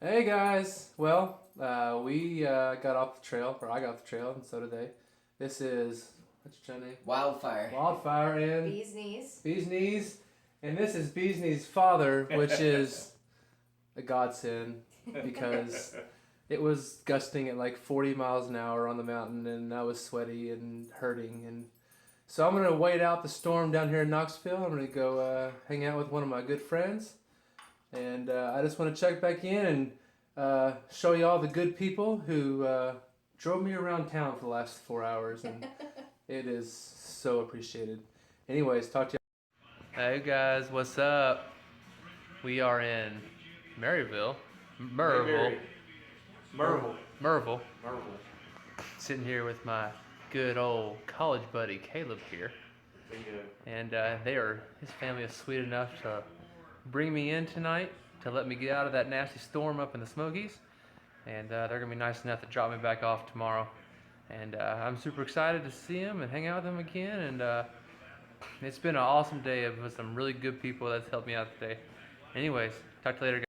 Hey guys! Well, we got off the trail, or I got off the trail, and so did they. This is, what's your channel name? Wildfire. Wildfire and Bee's knees. Bee's Knees. And this is Bee's Knees' father, which is a godsend because it was gusting at like 40 miles an hour on the mountain, and I was sweaty and hurting. And so I'm going to wait out the storm down here in Knoxville. I'm going to go hang out with one of my good friends. And I just want to check back in and show you all the good people who drove me around town for the last 4 hours, and it is so appreciated. Anyways, talk to you. Hey guys, what's up? We are in Maryville, Merville, Merville, sitting here with my good old college buddy Caleb here. And his family is sweet enough to bring me in tonight to let me get out of that nasty storm up in the Smokies. And they're gonna be nice enough to drop me back off tomorrow. And I'm super excited to see them and hang out with them again. And it's been an awesome day with some really good people that's helped me out today. Anyways, talk to you later, guys.